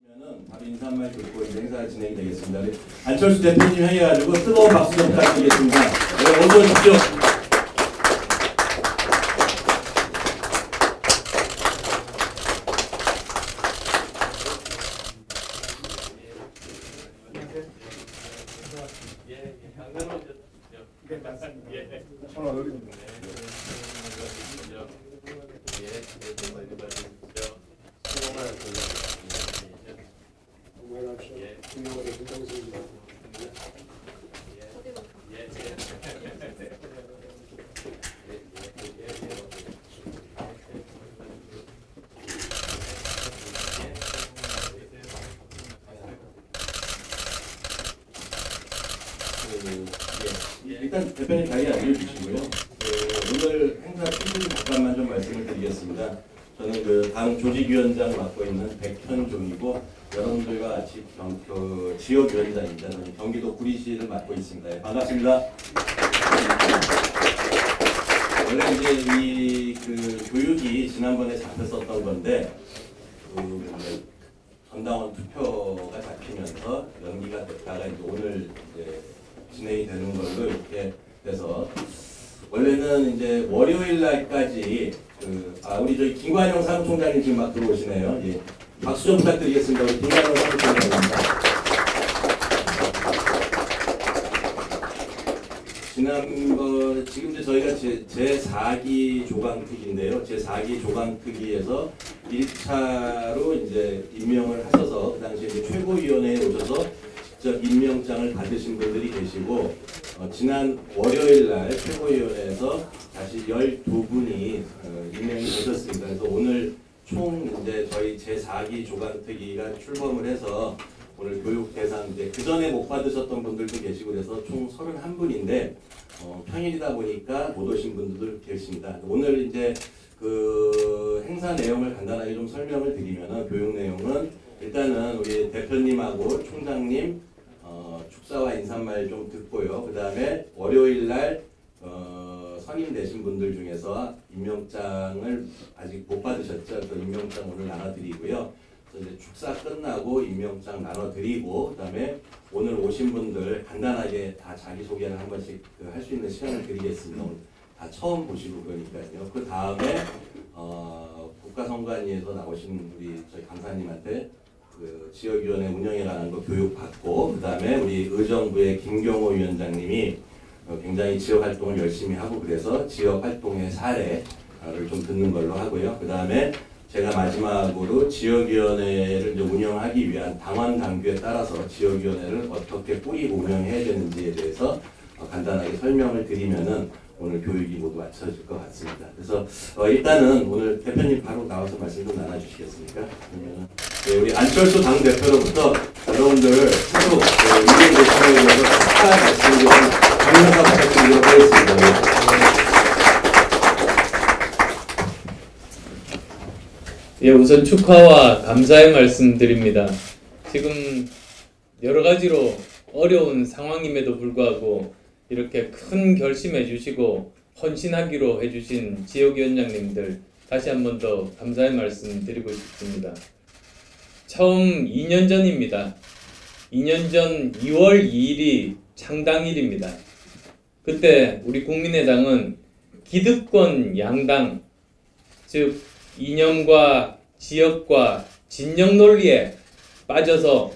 바로 인사 한마디 듣고 이제 행사가 진행이 되겠습니다. 우리 안철수 대표님 회의해가지고 뜨거운 박수 좀 부탁드리겠습니다. 네, 어서 오십시오. 일단 대표님 자리 알려주시고요. 오늘 행사 취지 잠깐만 좀 말씀을 드리겠습니다. 저는 당 조직위원장 맡고 있는 백현종이고 여러분들과 같이 지역위원장입니다. 저는 경기도 구리시를 맡고 있습니다. 네, 반갑습니다. 원래 이제 이 교육이 지난번에 잡혔었던 건데 전당원 투표가 잡히면서 연기가 됐다가 이제 오늘 이제 진행이 되는 걸로 이렇게 돼서 원래는 이제 월요일 날까지 우리 저희 김관영 사무총장님 지금 막 들어오시네요. 예. 박수 좀 부탁드리겠습니다. 우리 김관영 사무총장입니다. 지금 이제 저희가 제4기 조강특위인데요. 제4기 조강특위에서 1차로 이제 임명을 하셔서 그 당시에 이제 최고위원회에 오셔서 직접 임명장을 받으신 분들이 계시고 지난 월요일 날 최고위원회에서 다시 12분이 임명이 되셨습니다. 그래서 오늘 총 이제 저희 제4기 조강특위가 출범을 해서 오늘 교육 대상 이제 그 전에 못 받으셨던 분들도 계시고 그래서 총 31분인데 평일이다 보니까 못 오신 분들도 계십니다. 오늘 이제 행사 내용을 간단하게 좀 설명을 드리면은 교육 내용은 일단은 우리 대표님하고 총장님 축사와 인사말 좀 듣고요. 그 다음에 월요일 날 선임되신 분들 중에서 임명장을 아직 못 받으셨죠. 그래서 임명장 오늘 나눠드리고요. 그래서 이제 축사 끝나고 임명장 나눠드리고 그 다음에 오늘 오신 분들 간단하게 다 자기소개를 한 번씩 할 수 있는 시간을 드리겠습니다. 오늘 다 처음 보시고 그러니까요. 그 다음에 국가선관위에서 나오신 우리 저희 강사님한테 지역위원회 운영에 관한 거 교육받고 그 다음에 우리 의정부의 김경호 위원장님이 굉장히 지역활동을 열심히 하고 그래서 지역활동의 사례를 좀 듣는 걸로 하고요. 그 다음에 제가 마지막으로 지역위원회를 이제 운영하기 위한 당원 당규에 따라서 지역위원회를 어떻게 꾸리고 운영해야 되는지에 대해서 간단하게 설명을 드리면은 오늘 교육이 모두 마쳐질 것 같습니다. 그래서 일단은 오늘 대표님 바로 나와서 말씀 좀 나눠주시겠습니까? 그러면은 우리 안철수 당 대표로부터 여러분들 새로 유행 대표에 대해서 축하 말씀을 좀 강력하게 부탁드리도록 하겠습니다. 예, 우선 축하와 감사의 말씀드립니다. 지금 여러 가지로 어려운 상황임에도 불구하고 이렇게 큰 결심해 주시고 헌신하기로 해주신 지역위원장님들 다시 한 번 더 감사의 말씀 드리고 싶습니다. 처음 2년 전입니다. 2년 전 2월 2일이 창당일입니다. 그때 우리 국민의당은 기득권 양당, 즉 이념과 지역과 진영 논리에 빠져서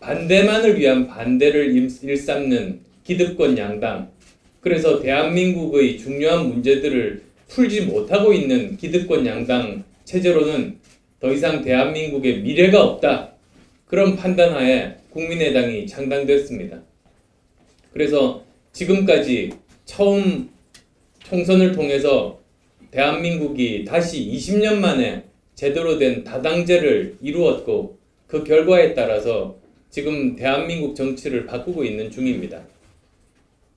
반대만을 위한 반대를 일삼는 기득권 양당, 그래서 대한민국의 중요한 문제들을 풀지 못하고 있는 기득권 양당 체제로는 더 이상 대한민국의 미래가 없다. 그런 판단하에 국민의당이 창당됐습니다. 그래서 지금까지 처음 총선을 통해서 대한민국이 다시 20년 만에 제대로 된 다당제를 이루었고 그 결과에 따라서 지금 대한민국 정치를 바꾸고 있는 중입니다.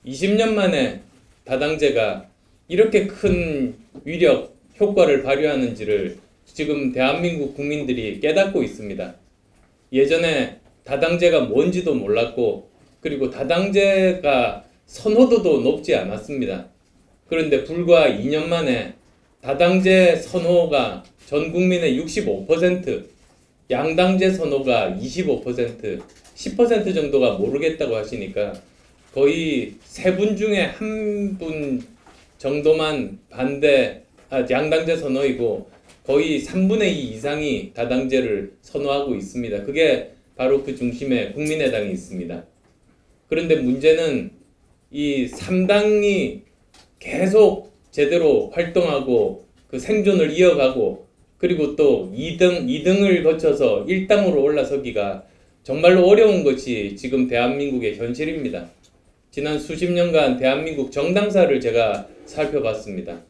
20년 만에 다당제가 이렇게 큰 위력, 효과를 발휘하는지를 지금 대한민국 국민들이 깨닫고 있습니다. 예전에 다당제가 뭔지도 몰랐고 그리고 다당제가 선호도도 높지 않았습니다. 그런데 불과 2년 만에 다당제 선호가 전 국민의 65%, 양당제 선호가 25%, 10% 정도가 모르겠다고 하시니까 거의 세 분 중에 한 분 정도만 양당제 선호이고 거의 3분의 2 이상이 다당제를 선호하고 있습니다. 그게 바로 그 중심에 국민의당이 있습니다. 그런데 문제는 이 3당이 계속 제대로 활동하고 그 생존을 이어가고 그리고 또 2등을 거쳐서 1당으로 올라서기가 정말로 어려운 것이 지금 대한민국의 현실입니다. 지난 수십 년간 대한민국 정당사를 제가 살펴봤습니다.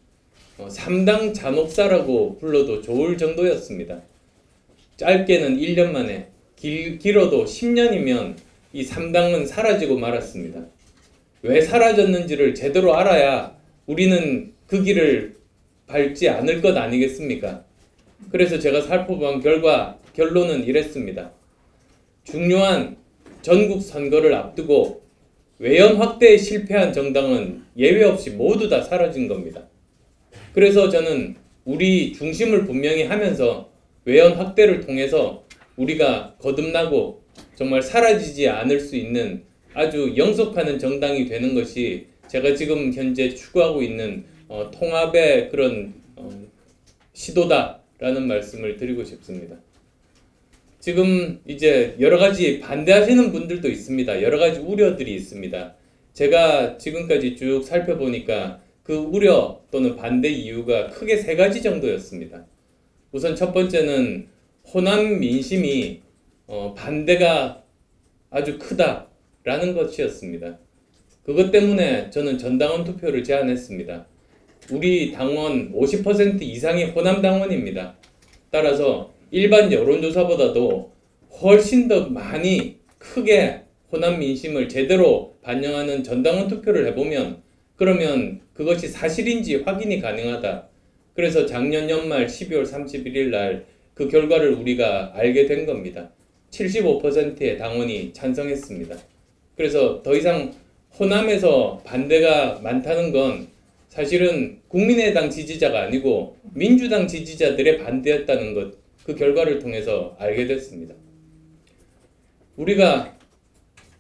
3당 잔혹사라고 불러도 좋을 정도였습니다. 짧게는 1년 만에, 길어도 10년이면 이 3당은 사라지고 말았습니다. 왜 사라졌는지를 제대로 알아야 우리는 그 길을 밟지 않을 것 아니겠습니까? 그래서 제가 살펴본 결론은 이랬습니다. 중요한 전국 선거를 앞두고 외연 확대에 실패한 정당은 예외 없이 모두 다 사라진 겁니다. 그래서 저는 우리 중심을 분명히 하면서 외연 확대를 통해서 우리가 거듭나고 정말 사라지지 않을 수 있는 아주 영속하는 정당이 되는 것이 제가 지금 현재 추구하고 있는 통합의 그런 시도다라는 말씀을 드리고 싶습니다. 지금 이제 여러 가지 반대하시는 분들도 있습니다. 여러 가지 우려들이 있습니다. 제가 지금까지 쭉 살펴보니까 그 우려 또는 반대 이유가 크게 세 가지 정도였습니다. 우선 첫 번째는 호남 민심이 반대가 아주 크다라는 것이었습니다. 그것 때문에 저는 전당원 투표를 제안했습니다. 우리 당원 50% 이상이 호남 당원입니다. 따라서 일반 여론조사보다도 훨씬 더 많이 크게 호남 민심을 제대로 반영하는 전당원 투표를 해보면 그러면 그것이 사실인지 확인이 가능하다. 그래서 작년 연말 12월 31일 날 그 결과를 우리가 알게 된 겁니다. 75%의 당원이 찬성했습니다. 그래서 더 이상 호남에서 반대가 많다는 건 사실은 국민의당 지지자가 아니고 민주당 지지자들의 반대였다는 것, 그 결과를 통해서 알게 됐습니다. 우리가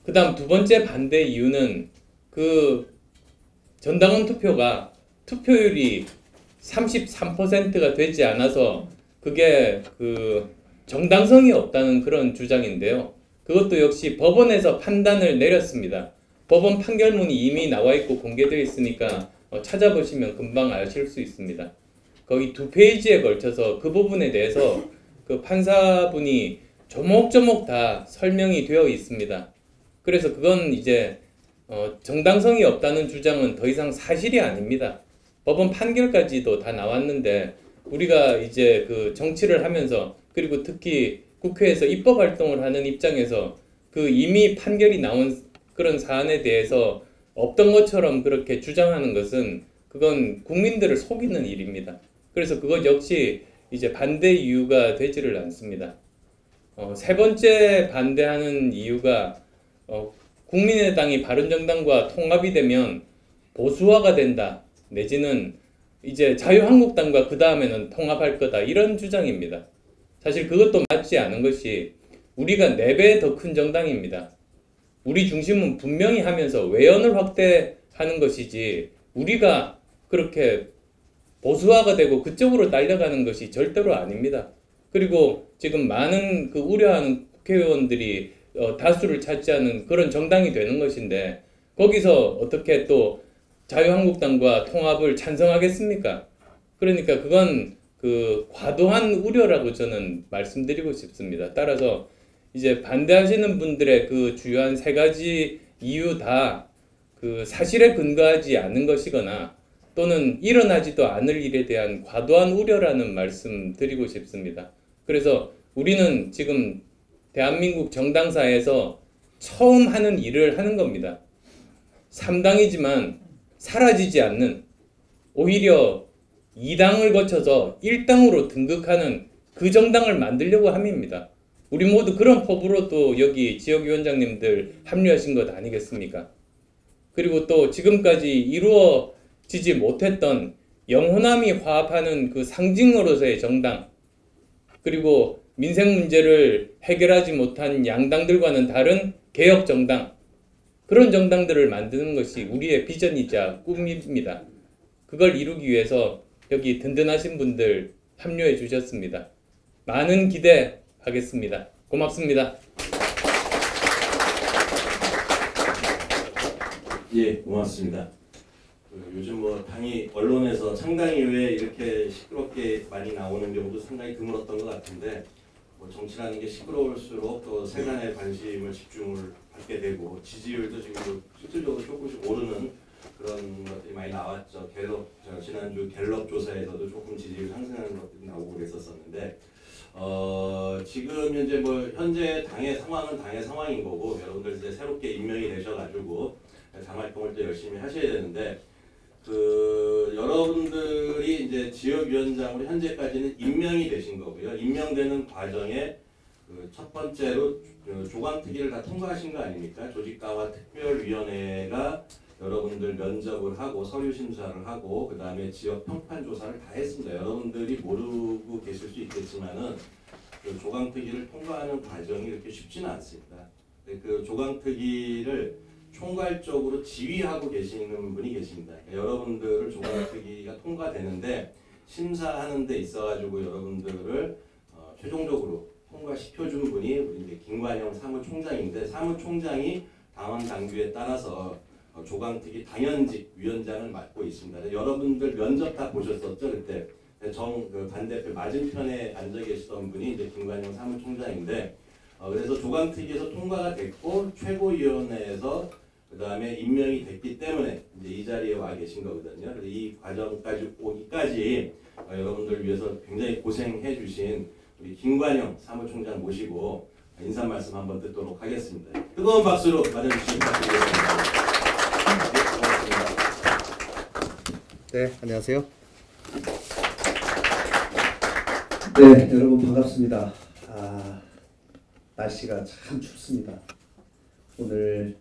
그 다음 두 번째 반대 이유는 그 전당원 투표가 투표율이 33%가 되지 않아서 그게 그 정당성이 없다는 그런 주장인데요. 그것도 역시 법원에서 판단을 내렸습니다. 법원 판결문이 이미 나와 있고 공개되어 있으니까 찾아보시면 금방 아실 수 있습니다. 거의 2페이지에 걸쳐서 그 부분에 대해서 그 판사분이 조목조목 다 설명이 되어 있습니다. 그래서 그건 이제 정당성이 없다는 주장은 더 이상 사실이 아닙니다. 법원 판결까지도 다 나왔는데 우리가 이제 그 정치를 하면서 그리고 특히 국회에서 입법 활동을 하는 입장에서 그 이미 판결이 나온 그런 사안에 대해서 없던 것처럼 그렇게 주장하는 것은 그건 국민들을 속이는 일입니다. 그래서 그것 역시 이제 반대 이유가 되지를 않습니다. 세 번째 반대하는 이유가 국민의당이 바른정당과 통합이 되면 보수화가 된다. 내지는 이제 자유한국당과 그 다음에는 통합할 거다. 이런 주장입니다. 사실 그것도 맞지 않은 것이 우리가 4배 더 큰 정당입니다. 우리 중심은 분명히 하면서 외연을 확대하는 것이지 우리가 그렇게 보수화가 되고 그쪽으로 딸려가는 것이 절대로 아닙니다. 그리고 지금 많은 그 우려하는 국회의원들이 다수를 차지하는 그런 정당이 되는 것인데 거기서 어떻게 또 자유한국당과 통합을 찬성하겠습니까? 그러니까 그건 그 과도한 우려라고 저는 말씀드리고 싶습니다. 따라서 이제 반대하시는 분들의 그 주요한 세 가지 이유 다 그 사실에 근거하지 않은 것이거나 또는 일어나지도 않을 일에 대한 과도한 우려라는 말씀 드리고 싶습니다. 그래서 우리는 지금 대한민국 정당사에서 처음 하는 일을 하는 겁니다. 3당이지만 사라지지 않는 오히려 2당을 거쳐서 1당으로 등극하는 그 정당을 만들려고 함입니다. 우리 모두 그런 포부로 또 여기 지역위원장님들 합류하신 것 아니겠습니까? 그리고 또 지금까지 이루어지지 못했던 영호남이 화합하는 그 상징으로서의 정당 그리고 민생 문제를 해결하지 못한 양당들과는 다른 개혁 정당, 그런 정당들을 만드는 것이 우리의 비전이자 꿈입니다. 그걸 이루기 위해서 여기 든든하신 분들 합류해 주셨습니다. 많은 기대하겠습니다. 고맙습니다. 예, 고맙습니다. 요즘 뭐 당이 언론에서 창당 이후에 이렇게 시끄럽게 많이 나오는 경우도 상당히 드물었던 것 같은데, 뭐 정치라는 게 시끄러울수록 또 세간의 관심을 집중을 받게 되고 지지율도 지금 뭐 실질적으로 조금씩 오르는 그런 것들이 많이 나왔죠. 지난주 갤럽 조사에서도 조금 지지율 상승하는 것들이 나오고 그랬었는데, 지금 현재 뭐 현재 당의 상황은 당의 상황인 거고, 여러분들 이제 새롭게 임명이 되셔가지고 당 활동을 또 열심히 하셔야 되는데, 여러분들이 이제 지역위원장으로 현재까지는 임명이 되신 거고요. 임명되는 과정에 첫 번째로 조강특위를 다 통과하신 거 아닙니까? 조직가와 특별위원회가 여러분들 면접을 하고 서류 심사를 하고 그 다음에 지역 평판 조사를 다 했습니다. 여러분들이 모르고 계실 수 있겠지만은 조강특위를 통과하는 과정이 이렇게 쉽지는 않습니다. 그 조강특위를 총괄적으로 지휘하고 계시는 분이 계십니다. 그러니까 여러분들을 조강특위가 통과되는데 심사하는 데 있어가지고 여러분들을 최종적으로 통과시켜준 분이 우리 이제 김관영 사무총장인데, 사무총장이 당원 당규에 따라서 조강특위 당연직 위원장을 맡고 있습니다. 여러분들 면접 다 보셨었죠 그때. 그 반대편 맞은편에 앉아 계시던 분이 이제 김관영 사무총장인데, 그래서 조강특위에서 통과가 됐고 최고위원회에서 그 다음에 임명이 됐기 때문에 이제 이 자리에 와 계신 거거든요. 그래서 이 과정까지 오기까지 여러분들 위해서 굉장히 고생해 주신 우리 김관영 사무총장 모시고 인사 말씀 한번 듣도록 하겠습니다. 뜨거운 박수로 맞아주시기 부탁드리겠습니다. 네, 안녕하세요. 네, 여러분 반갑습니다. 날씨가 참 춥습니다. 오늘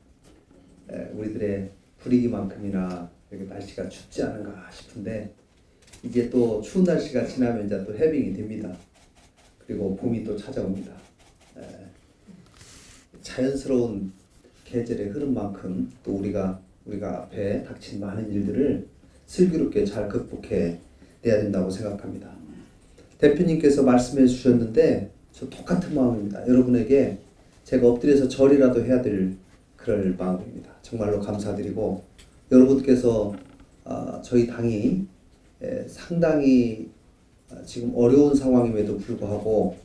우리들의 분위기만큼이나 이렇게 날씨가 춥지 않은가 싶은데, 이제 또 추운 날씨가 지나면 이제 또 해빙이 됩니다. 그리고 봄이 또 찾아옵니다. 자연스러운 계절의 흐름만큼 또 우리가 앞에 닥친 많은 일들을 슬기롭게 잘 극복해 내야 된다고 생각합니다. 대표님께서 말씀해 주셨는데 저 똑같은 마음입니다. 여러분에게 제가 엎드려서 절이라도 해야 될 그럴 마음입니다. 정말로 감사드리고, 여러분께서 저희 당이 상당히 지금 어려운 상황임에도 불구하고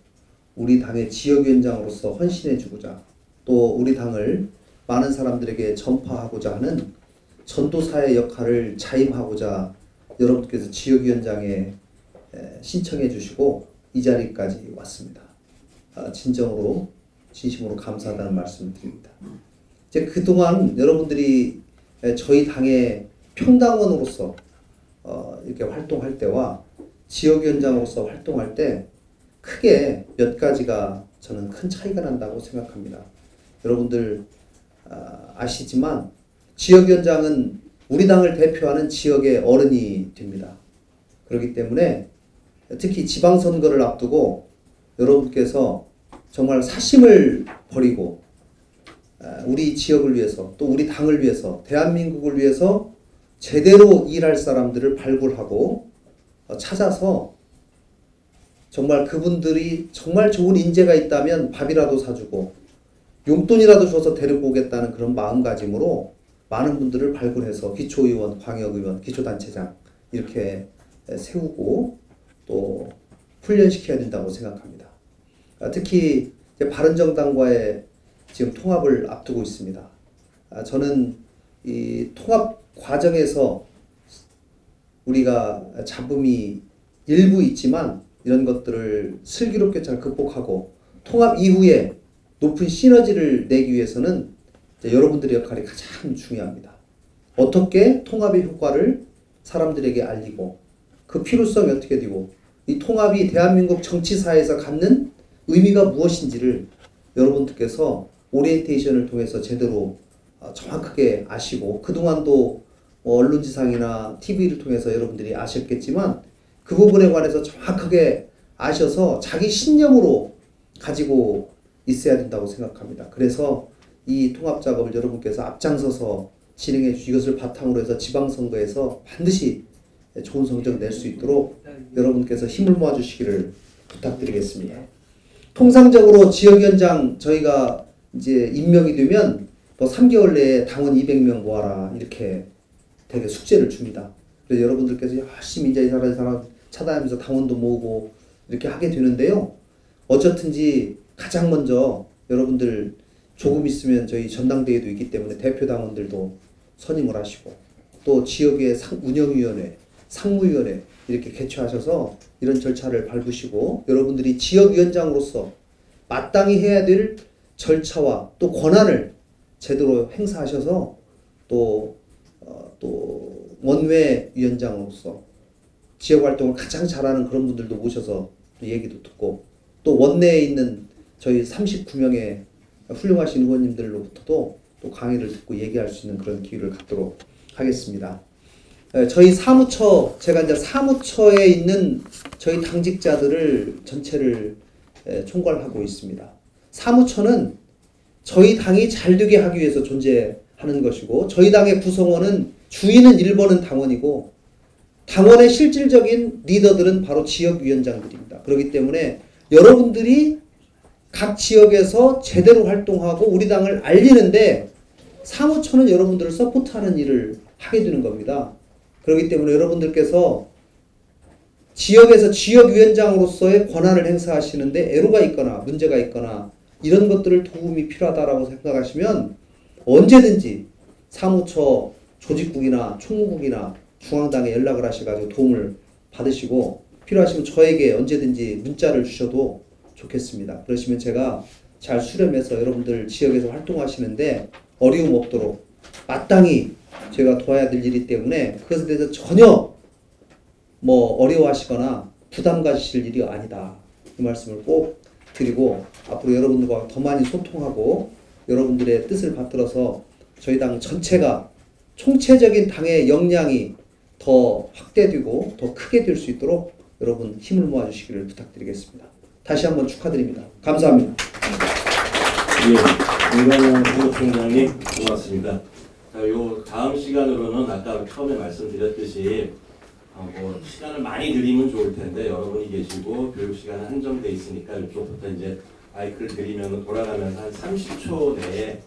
우리 당의 지역위원장으로서 헌신해주고자, 또 우리 당을 많은 사람들에게 전파하고자 하는 전도사의 역할을 자임하고자 여러분께서 지역위원장에 신청해 주시고 이 자리까지 왔습니다. 진심으로 감사하다는 말씀을 드립니다. 이제 그동안 여러분들이 저희 당의 평당원으로서 이렇게 활동할 때와 지역위원장으로서 활동할 때 크게 몇 가지가 저는 큰 차이가 난다고 생각합니다. 여러분들 아시지만 지역위원장은 우리 당을 대표하는 지역의 어른이 됩니다. 그렇기 때문에 특히 지방선거를 앞두고 여러분께서 정말 사심을 버리고 우리 지역을 위해서, 또 우리 당을 위해서, 대한민국을 위해서 제대로 일할 사람들을 발굴하고 찾아서 정말 그분들이 정말 좋은 인재가 있다면 밥이라도 사주고 용돈이라도 줘서 데리고 오겠다는 그런 마음가짐으로 많은 분들을 발굴해서 기초의원, 광역의원, 기초단체장 이렇게 세우고 또 훈련시켜야 된다고 생각합니다. 특히 이제 바른정당과의 지금 통합을 앞두고 있습니다. 저는 이 통합 과정에서 우리가 잡음이 일부 있지만 이런 것들을 슬기롭게 잘 극복하고 통합 이후에 높은 시너지를 내기 위해서는 여러분들의 역할이 가장 중요합니다. 어떻게 통합의 효과를 사람들에게 알리고 그 필요성이 어떻게 되고 이 통합이 대한민국 정치사에서 갖는 의미가 무엇인지를 여러분들께서 오리엔테이션을 통해서 제대로 정확하게 아시고, 그동안도 언론지상이나 TV를 통해서 여러분들이 아셨겠지만 그 부분에 관해서 정확하게 아셔서 자기 신념으로 가지고 있어야 된다고 생각합니다. 그래서 이 통합 작업을 여러분께서 앞장서서 진행해 주시고 이것을 바탕으로 해서 지방선거에서 반드시 좋은 성적 낼 수 있도록 여러분께서 힘을 모아 주시기를 부탁드리겠습니다. 통상적으로 지역위원장 저희가 이제 임명이 되면 뭐 3개월 내에 당원 200명 모아라 이렇게 되게 숙제를 줍니다. 그래서 여러분들께서 열심히 이제 이 사람 차단하면서 당원도 모으고 이렇게 하게 되는데요. 어쨌든지 가장 먼저 여러분들 조금 있으면 저희 전당대회도 있기 때문에 대표 당원들도 선임을 하시고 또 지역의 운영위원회, 상무위원회 이렇게 개최하셔서 이런 절차를 밟으시고 여러분들이 지역위원장으로서 마땅히 해야 될 절차와 또 권한을 제대로 행사하셔서 또 원외 위원장으로서 지역활동을 가장 잘하는 그런 분들도 모셔서 또 얘기도 듣고 또 원내에 있는 저희 39명의 훌륭하신 의원님들로부터도 또 강의를 듣고 얘기할 수 있는 그런 기회를 갖도록 하겠습니다. 저희 사무처, 제가 이제 사무처에 있는 저희 당직자들을 전체를 총괄하고 있습니다. 사무처는 저희 당이 잘 되게 하기 위해서 존재하는 것이고 저희 당의 구성원은 주인은 1번은 당원이고 당원의 실질적인 리더들은 바로 지역위원장들입니다. 그렇기 때문에 여러분들이 각 지역에서 제대로 활동하고 우리 당을 알리는데 사무처는 여러분들을 서포트하는 일을 하게 되는 겁니다. 그렇기 때문에 여러분들께서 지역에서 지역위원장으로서의 권한을 행사하시는데 애로가 있거나 문제가 있거나 이런 것들을 도움이 필요하다라고 생각하시면 언제든지 사무처 조직국이나 총무국이나 중앙당에 연락을 하셔가지고 도움을 받으시고 필요하시면 저에게 언제든지 문자를 주셔도 좋겠습니다. 그러시면 제가 잘 수렴해서 여러분들 지역에서 활동하시는데 어려움 없도록 마땅히 제가 도와야 될 일이기 때문에 그것에 대해서 전혀 뭐 어려워하시거나 부담 가지실 일이 아니다. 이 말씀을 꼭 드리고 앞으로 여러분들과 더 많이 소통하고 여러분들의 뜻을 받들어서 저희 당 전체가 총체적인 당의 역량이 더 확대되고 더 크게 될 수 있도록 여러분 힘을 모아주시기를 부탁드리겠습니다. 다시 한번 축하드립니다. 감사합니다. 예, 김관영 사무총장님 고맙습니다. 자, 요 다음 시간으로는 아까 처음에 말씀드렸듯이 뭐 시간을 많이 드리면 좋을 텐데 여러분이 계시고 교육 시간은 한정돼 있으니까 이쪽부터 이제 마이크를 드리면 돌아가면서 한 30초 내에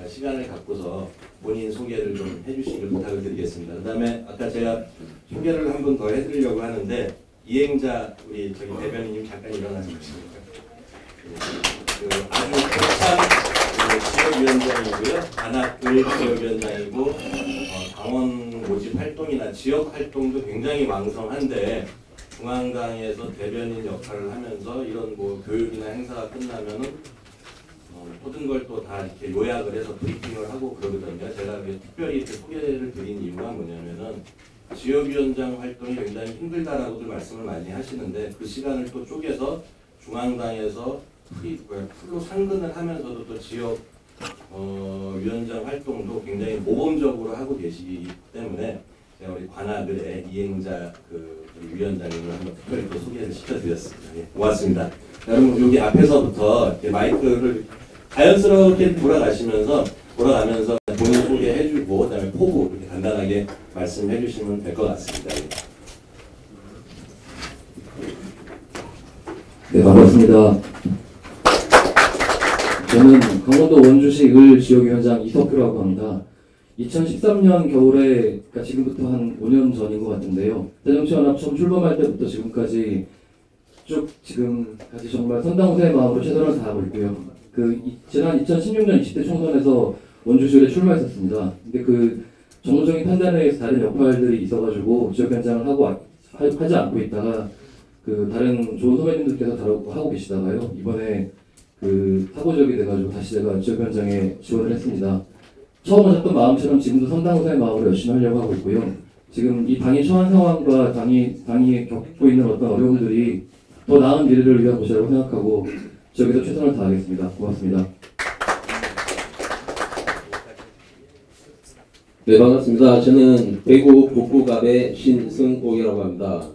시간을 갖고서 본인 소개를 좀 해주시길 부탁을 드리겠습니다. 그 다음에 아까 제가 소개를 한 번 더 해드리려고 하는데 이행자 우리 저기 대변인님 잠깐 일어나주시겠습니까? 아주 거창 지역위원장이고요. 관악을 지역위원장이고 당원 모집 활동이나 지역 활동도 굉장히 왕성한데 중앙당에서 대변인 역할을 하면서 이런 뭐 교육이나 행사가 끝나면은 모든 걸 또 다 이렇게 요약을 해서 브리핑을 하고 그러거든요. 제가 특별히 이렇게 소개를 드린 이유가 뭐냐면은 지역위원장 활동이 굉장히 힘들다라고들 말씀을 많이 하시는데 그 시간을 또 쪼개서 중앙당에서 풀로 상근을 하면서도 또 지역 위원장 활동도 굉장히 모범적으로 하고 계시기 때문에 제가 우리 관악을의 이행자 위원장님을 한번 특별히 또 소개를 시켜드렸습니다. 예, 고맙습니다. 여러분 여기 앞에서부터 이렇게 마이크를 자연스럽게 돌아가면서 본인 소개해주고 그다음에 포부 이렇게 간단하게 말씀해주시면 될 것 같습니다. 예. 네, 반갑습니다. 저는 강원도 원주시 을 지역위원장 이석규라고 합니다. 2013년 겨울에, 그러니까 지금부터 한 5년 전인 것 같은데요. 새정치연합 처음 출범할 때부터 지금까지 쭉 지금까지 정말 선당우사의 마음으로 최선을 다하고 있고요. 지난 2016년 20대 총선에서 원주시에 출마했었습니다. 근데 그 정무적인 판단에 의해서 다른 역할들이 있어가지고 지역위원장을 하지 않고 있다가 다른 좋은 선배님들께서 다루고 하고 계시다가요. 이번에 사고적이 돼가지고 다시 제가 지역위원장에 지원을 했습니다. 처음 하셨던 마음처럼 지금도 선당우사의 마음으로 열심히 하려고 하고 있고요. 지금 이 당이 처한 상황과 당이 겪고 있는 어떤 어려움들이 더 나은 미래를 위한 곳이라고 생각하고 지역에서 최선을 다하겠습니다. 고맙습니다. 네, 반갑습니다. 저는 대구 북부갑의 신승옥이라고 합니다.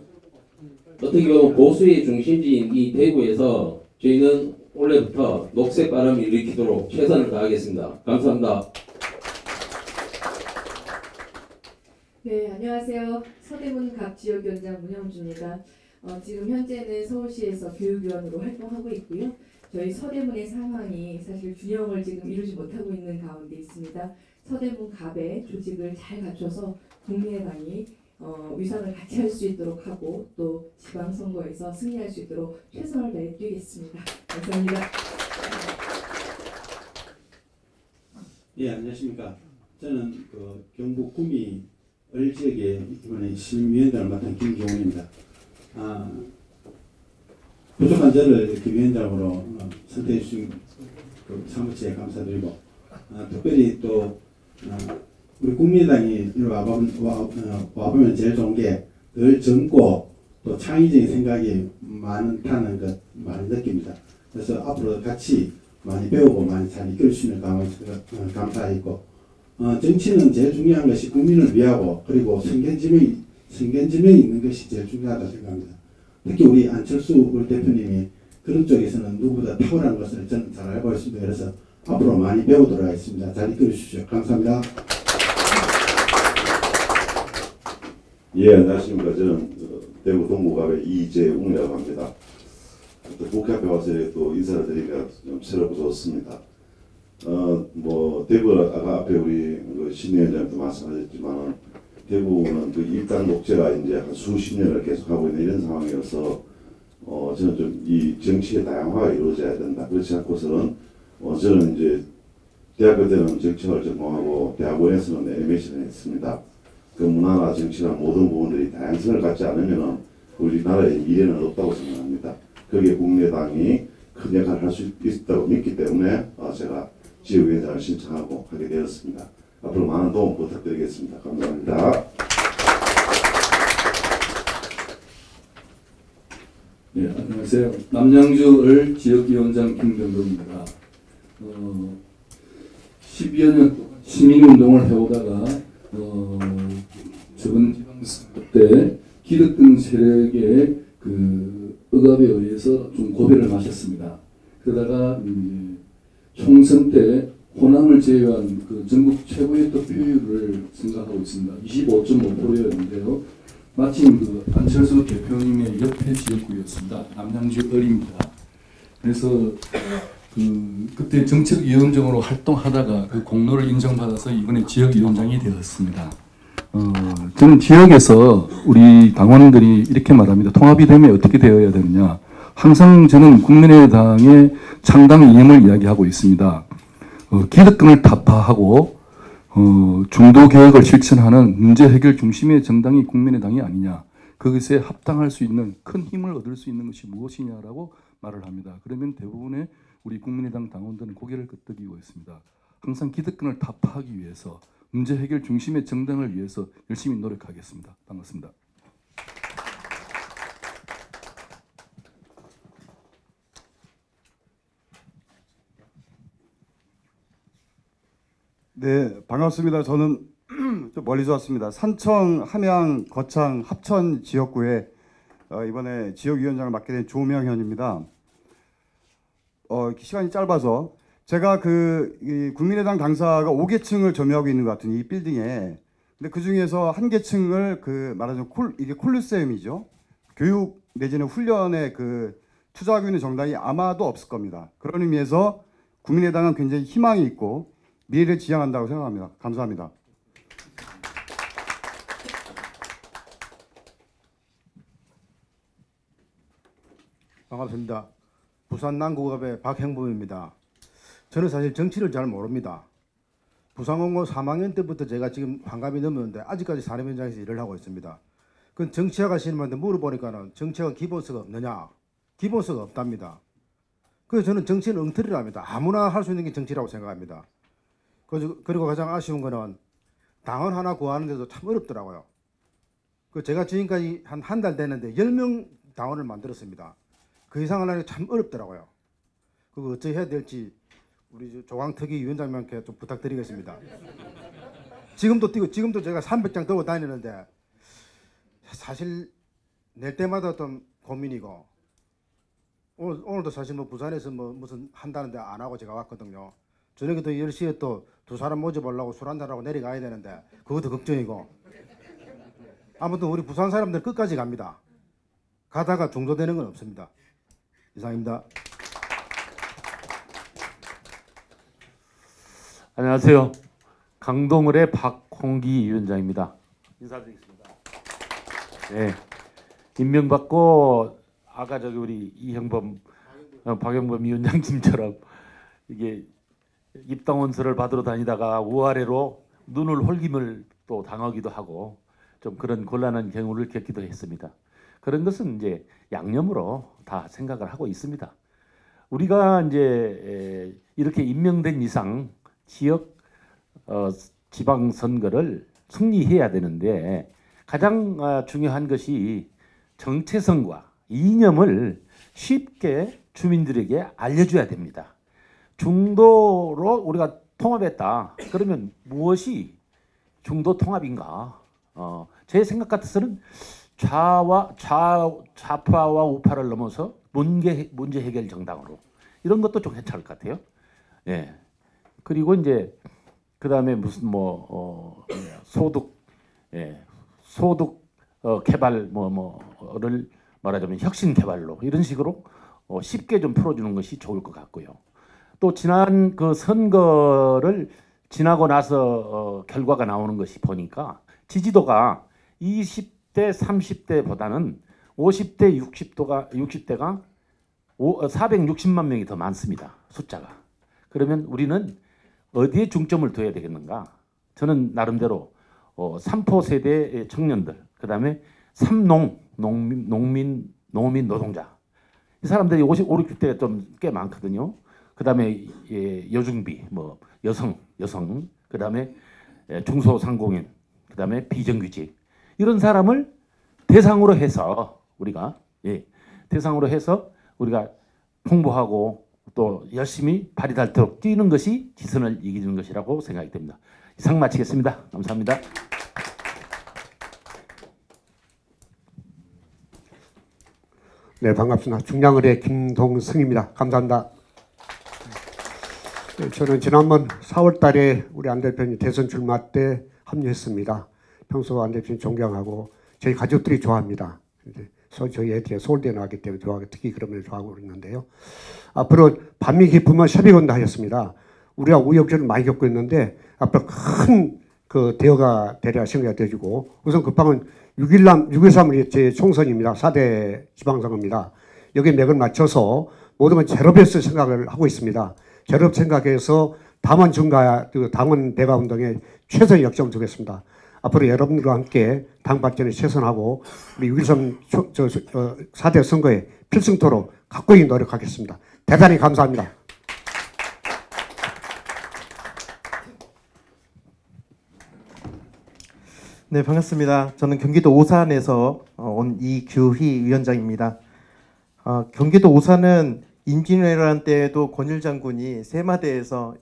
어떻게 보면 보수의 중심지인 이 대구에서 저희는 올해부터 녹색 바람을 일으키도록 최선을 다하겠습니다. 감사합니다. 네, 안녕하세요. 서대문 갑지역위원장 문형주입니다. 지금 현재는 서울시에서 교육위원으로 활동하고 있고요. 저희 서대문의 상황이 사실 균형을 지금 이루지 못하고 있는 가운데 있습니다. 서대문 갑의 조직을 잘 갖춰서 국민의당이 위상을 같이 할 수 있도록 하고 또 지방선거에서 승리할 수 있도록 최선을 다해 뛰겠습니다. 감사합니다. 예, 안녕하십니까. 저는 경북 구미 을지역에 이번에 시민위원장을 맡은 김종훈입니다. 부족한 저를 이렇게 위원장으로 선택해 주신 사무처에 감사드리고, 특별히 또 우리 국민의당이 와보면 제일 좋은 게 늘 젊고 또 창의적인 생각이 많다는 것 많이 느낍니다. 그래서 앞으로 같이 많이 배우고 많이 잘 이끌 수 있는 감사했고, 정치는 제일 중요한 것이 국민을 위하고 그리고 선견지명이 있는 것이 제일 중요하다고 생각합니다. 특히 우리 안철수 우리 대표님이 그런 쪽에서는 누구보다 탁월한 것을 저는 잘 알고 있습니다. 그래서 앞으로 많이 배우도록 하겠습니다. 잘 이끌어 주십시오. 감사합니다. 예, 안녕하십니까. 저는 대구 동구갑의 이재웅이라고 합니다. 또 국회 앞에 와서 또 인사를 드리기가 좀 새롭고 좋습니다. 대구 아까 앞에 우리 신 위원장님도 말씀하셨지만 대구는 그 일당 독재가 이제 한 수십 년을 계속하고 있는 이런 상황이어서 저는 좀 이 정치의 다양화가 이루어져야 된다. 그렇지 않고서는 저는 이제 대학교 때는 정치학을 전공하고 대학원에서는 애니메이션을 했습니다. 그 문화나 정치나 모든 부분들이 다양성을 갖지 않으면 우리나라의 미래는 없다고 생각합니다. 거기에 국민의당이 큰 역할을 할 수 있다고 믿기 때문에 제가 지역위원장을 신청하고 하게 되었습니다. 앞으로 많은 도움 부탁드리겠습니다. 감사합니다. 네, 안녕하세요. 남양주을 지역위원장 김병동입니다. 10여 년 시민운동을 해오다가 저번 지방선거 때 기득권 세력의 그 억압에 의해서 좀 고배를 마셨습니다. 그러다가 총선 때 호남을 제외한 그 전국 최고의 득표율을 생각하고 있습니다. 25.5%였는데요. 마침 그 안철수 대표님의 옆에 지역구였습니다. 남양주 을입니다. 그래서 그때 정책위원장으로 활동하다가 그 공로를 인정받아서 이번에 지역위원장이 되었습니다. 저는 지역에서 우리 당원들이 이렇게 말합니다. 통합이 되면 어떻게 되어야 되느냐. 항상 저는 국민의당의 창당 이념을 이야기하고 있습니다. 기득권을 타파하고 중도 개혁을 실천하는 문제 해결 중심의 정당이 국민의당이 아니냐. 그것에 합당할 수 있는 큰 힘을 얻을 수 있는 것이 무엇이냐라고 말을 합니다. 그러면 대부분의 우리 국민의당 당원들은 고개를 끄덕이고 있습니다. 항상 기득권을 타파하기 위해서 문제 해결 중심의 정당을 위해서 열심히 노력하겠습니다. 반갑습니다. 네, 반갑습니다. 저는 좀 멀리서 왔습니다. 산청, 함양, 거창, 합천 지역구에 이번에 지역위원장을 맡게 된 조명현입니다. 시간이 짧아서 제가 이 국민의당 당사가 5계층을 점유하고 있는 것 같은 이 빌딩에, 근데 그 중에서 한 계층을 말하자면 이게 콜리세움이죠. 교육 내지는 훈련에 투자하고 있는 정당이 아마도 없을 겁니다. 그런 의미에서 국민의당은 굉장히 희망이 있고 미래를 지향한다고 생각합니다. 감사합니다. 반갑습니다. 부산 남구갑의 박행범입니다. 저는 사실 정치를 잘 모릅니다. 부산공고 3학년 때부터 제가 지금 환갑이 넘었는데 아직까지 산업 현장에서 일을 하고 있습니다. 그 정치학 하시는 분한테 물어보니까는 정치학은 기본서가 없느냐? 기본서가 없답니다. 그래서 저는 정치는 엉터리랍니다. 아무나 할 수 있는 게 정치라고 생각합니다. 그리고 가장 아쉬운 거는 당원 하나 구하는데도 참 어렵더라고요. 제가 지금까지 한 달 됐는데 10명 당원을 만들었습니다. 그 이상을 하는 게 참 어렵더라고요. 그거 어떻게 해야 될지 우리 조광특위 위원장님께 좀 부탁드리겠습니다. 지금도 제가 300장 들고 다니는데 사실 낼 때마다 좀 고민이고 오늘도 사실 뭐 부산에서 뭐 무슨 한다는데 안 하고 제가 왔거든요. 저녁에 또 10시에 또 두 사람 모집하려고 술 한잔하고 내려가야 되는데 그것도 걱정이고. 아무튼 우리 부산 사람들 끝까지 갑니다. 가다가 중도되는 건 없습니다. 이상입니다. 안녕하세요. 강동을의 박홍기 위원장입니다. 인사드리겠습니다. 네, 임명받고 아까 저기 우리 이형범, 박영범 위원장님처럼 이게 입당원서를 받으러 다니다가 우아래로 눈을 홀김을 또 당하기도 하고 좀 그런 곤란한 경우를 겪기도 했습니다. 그런 것은 이제 양념으로 다 생각을 하고 있습니다. 우리가 이제 이렇게 임명된 이상 지역 지방 선거를 승리해야 되는데 가장 중요한 것이 정체성과 이념을 쉽게 주민들에게 알려줘야 됩니다. 중도로 우리가 통합했다. 그러면 무엇이 중도 통합인가? 제 생각 같아서는 좌파와 우파를 넘어서 문제 해결 정당으로 이런 것도 좀 괜찮을 것 같아요. 예. 그리고 이제 그 다음에 무슨 소득 개발 뭐를 말하자면 혁신 개발로 이런 식으로 쉽게 좀 풀어주는 것이 좋을 것 같고요. 또 지난 그 선거를 지나고 나서 결과가 나오는 것이 보니까 지지도가 20대 30대보다는 50대 60대가 460만 명이 더 많습니다. 숫자가. 그러면 우리는 어디에 중점을 둬야 되겠는가? 저는 나름대로 3포 세대 청년들, 그 다음에 농민 노동자. 이 사람들이 50, 60대가 좀 꽤 많거든요. 그 다음에 여중비, 뭐 여성, 그 다음에 중소상공인, 그 다음에 비정규직 이런 사람을 대상으로 해서 우리가 홍보하고 또 열심히 발이 닳도록 뛰는 것이 지선을 이기는 것이라고 생각이 됩니다. 이상 마치겠습니다. 감사합니다. 네, 반갑습니다. 중량을의 김동승입니다. 감사합니다. 저는 지난번 4월 달에 우리 안 대표님 대선 출마 때 합류했습니다. 평소 안 대표님 존경하고 저희 가족들이 좋아합니다. 저희 애들이 서울대에 나왔기 때문에 좋아하고 특히 그런 걸 좋아하고 있는데요. 앞으로 밤이 깊으면 협의가 온다 하셨습니다. 우리가 우여곡절을 많이 겪고 있는데 앞으로 큰 그 대여가 되리라 생각이 되어지고 우선 급방은 6.13이 제 총선입니다. 4대 지방선거입니다. 여기에 맥을 맞춰서 모든 건 제로베이스 생각을 하고 있습니다. 제로 생각해서 당원 증가, 당원 대가 운동에 최선의 역점을 두겠습니다. 앞으로 여러분들과 함께 당 발전에 최선하고 우리 6.13 4대 선거에 필승토로 각고히 노력하겠습니다. 대단히 감사합니다. 네, 반갑습니다. 저는 경기도 오산에서 온 이규희 위원장입니다. 경기도 오산은 임진왜란 때에도 권율 장군이 세마대에서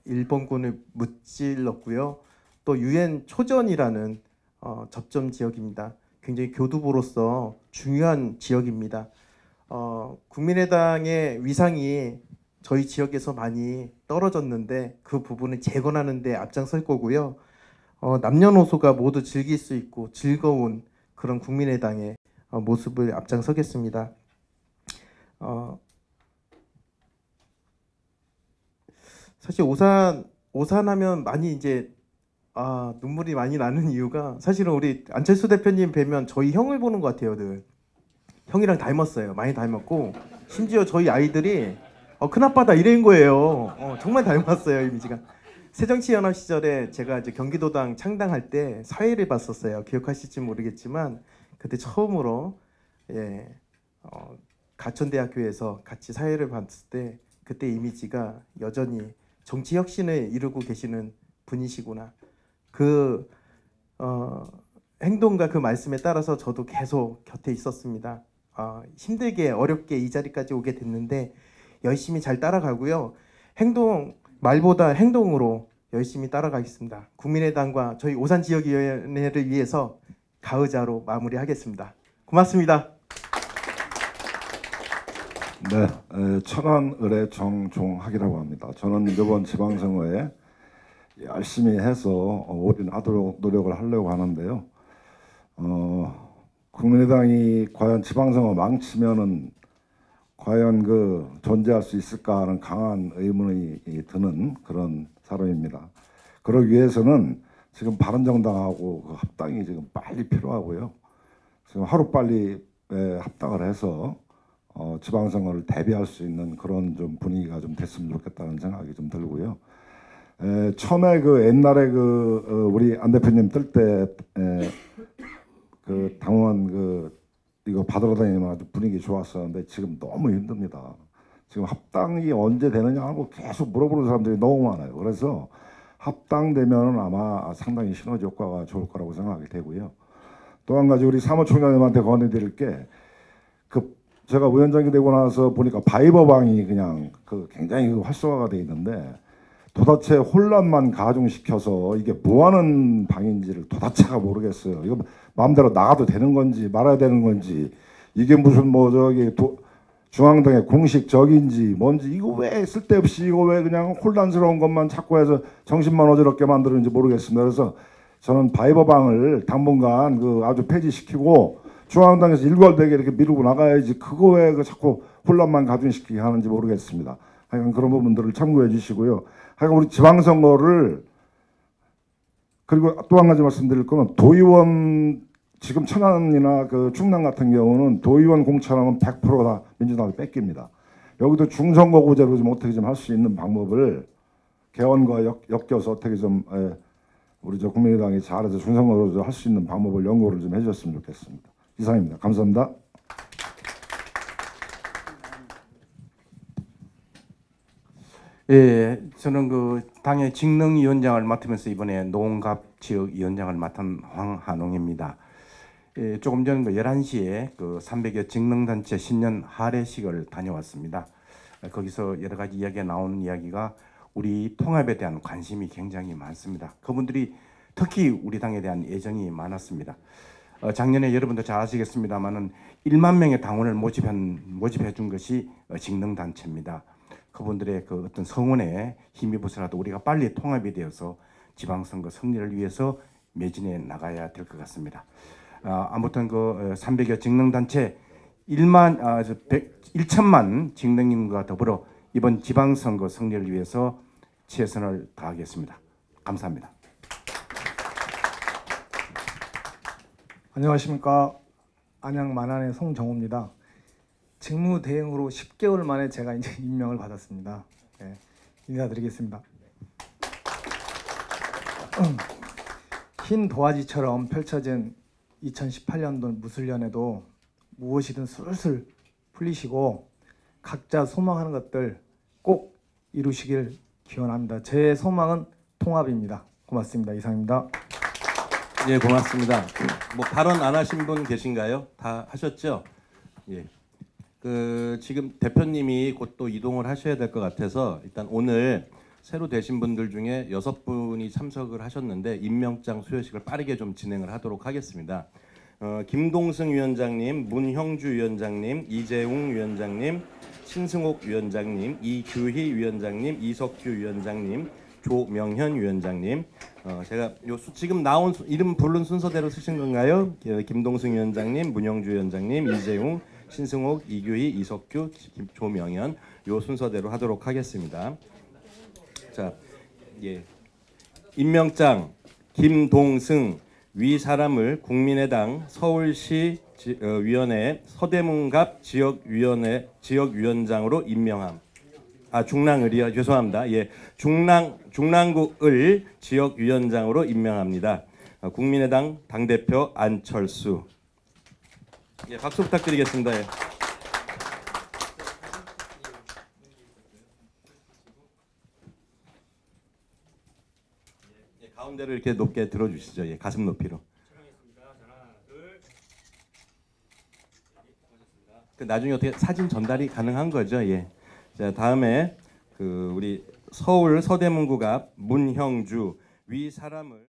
일본군을 무찔렀고요. 또 유엔 초전이라는 접점 지역입니다. 굉장히 교두보로서 중요한 지역입니다. 국민의당의 위상이 저희 지역에서 많이 떨어졌는데 그 부분을 재건하는 데 앞장설 거고요. 남녀노소가 모두 즐길 수 있고 즐거운 그런 국민의당의 모습을 앞장서겠습니다. 사실 오산하면 많이 이제 눈물이 많이 나는 이유가 사실은 우리 안철수 대표님 뵈면 저희 형을 보는 것 같아요. 늘 형이랑 닮았어요. 많이 닮았고 심지어 저희 아이들이 큰아빠다 이런 거예요. 정말 닮았어요. 이미지가. 새정치연합 시절에 제가 이제 경기도당 창당할 때 사회를 봤었어요. 기억하실지 모르겠지만 그때 처음으로 가천대학교에서 같이 사회를 봤을 때 그때 이미지가 여전히 정치 혁신을 이루고 계시는 분이시구나. 그 행동과 그 말씀에 따라서 저도 계속 곁에 있었습니다. 힘들게 어렵게 이 자리까지 오게 됐는데 열심히 잘 따라가고요. 말보다 행동으로 열심히 따라가겠습니다. 국민의당과 저희 오산 지역위원회를 위해서 가의자로 마무리하겠습니다. 고맙습니다. 네, 천안 의뢰 정종학이라고 합니다. 저는 이번 지방선거에 열심히 해서 올인하도록 노력을 하려고 하는데요. 국민의당이 과연 지방선거 망치면은 과연 그 존재할 수 있을까 하는 강한 의문이 드는 그런 사람입니다. 그러기 위해서는 지금 바른정당하고 그 합당이 지금 빨리 필요하고요. 지금 하루빨리 합당을 해서 지방선거를 대비할 수 있는 그런 좀 분위기가 좀 됐으면 좋겠다는 생각이 좀 들고요. 처음에 그 옛날에 우리 안 대표님 뜰 때 그 당원 이거 받으러 다니면 아주 분위기 좋았었는데 지금 너무 힘듭니다. 지금 합당이 언제 되느냐 하고 계속 물어보는 사람들이 너무 많아요. 그래서 합당되면 아마 상당히 시너지 효과가 좋을 거라고 생각이 되고요. 또 한 가지 우리 사무총장님한테 건의드릴 게 제가 위원장이 되고 나서 보니까 바이버방이 그냥 굉장히 활성화가 돼 있는데 도대체 혼란만 가중시켜서 이게 뭐하는 방인지를 도대체가 모르겠어요. 이거 마음대로 나가도 되는 건지 말아야 되는 건지 이게 무슨 중앙당의 공식적인지 뭔지 이거 왜 쓸데없이 이거 왜 그냥 혼란스러운 것만 자꾸 해서 정신만 어지럽게 만드는지 모르겠습니다. 그래서 저는 바이버방을 당분간 아주 폐지시키고 중앙당에서 일괄되게 이렇게 미루고 나가야지 그거 왜 자꾸 혼란만 가중시키게 하는지 모르겠습니다. 하여간 그런 부분들을 참고해 주시고요. 하여간 우리 지방선거를 그리고 또 한 가지 말씀드릴 거는 도의원 지금 천안이나 충남 같은 경우는 도의원 공천하면 100% 다 민주당이 뺏깁니다. 여기도 중선거구제로 좀 어떻게 좀 할 수 있는 방법을 개헌과 엮여서 어떻게 좀 우리 국민의당이 잘해서 중선거로 할 수 있는 방법을 연구를 좀 해주셨으면 좋겠습니다. 이상입니다. 감사합니다. 예, 저는 당의 직능위원장을 맡으면서 이번에 노원갑 지역위원장을 맡은 황한홍입니다. 예, 조금 전 11시에 300여 직능단체 신년 할애식을 다녀왔습니다. 거기서 여러 가지 이야기가 나오는 이야기가 우리 통합에 대한 관심이 굉장히 많습니다. 그분들이 특히 우리 당에 대한 애정이 많았습니다. 작년에 여러분도 잘 아시겠습니다만은 1만 명의 당원을 모집해 준 것이 직능단체입니다. 그분들의 어떤 성원에 힘입어서라도 우리가 빨리 통합이 되어서 지방선거 승리를 위해서 매진해 나가야 될 것 같습니다. 아무튼 300여 직능단체 1천만 직능인과 더불어 이번 지방선거 승리를 위해서 최선을 다하겠습니다. 감사합니다. 안녕하십니까. 안양 만안의 송정호입니다. 직무대행으로 10개월 만에 제가 이제 임명을 받았습니다. 네, 인사드리겠습니다. 흰 도화지처럼 펼쳐진 2018년도 무술년에도 무엇이든 술술 풀리시고 각자 소망하는 것들 꼭 이루시길 기원합니다. 제 소망은 통합입니다. 고맙습니다. 이상입니다. 예, 고맙습니다. 발언 안 하신 분 계신가요? 다 하셨죠? 예. 지금 대표님이 곧 또 이동을 하셔야 될 것 같아서 일단 오늘 새로 되신 분들 중에 6분이 참석을 하셨는데 임명장 수여식을 빠르게 좀 진행을 하도록 하겠습니다. 김동승 위원장님, 문형주 위원장님, 이재웅 위원장님, 신승옥 위원장님, 이규희 위원장님, 이석규 위원장님, 조명현 위원장님. 제가 지금 나온 이름 부른 순서대로 쓰신 건가요? 김동승 위원장님, 문형주 위원장님, 이재웅, 신승옥, 이규희, 이석규, 조명현 요 순서대로 하도록 하겠습니다. 자, 예. 임명장 김동승 위 사람을 국민의당 서울시 위원회 서대문갑 지역위원장으로 임명함. 중랑을이요. 죄송합니다. 예, 중랑구을 지역위원장으로 임명합니다. 국민의당 당대표 안철수. 예, 박수 부탁드리겠습니다. 예. 가운데로 이렇게 높게 들어주시죠. 예, 가슴 높이로. 나중에 어떻게 사진 전달이 가능한 거죠? 예. 자, 다음에 우리 서울 서대문구갑 문형주 위 사람을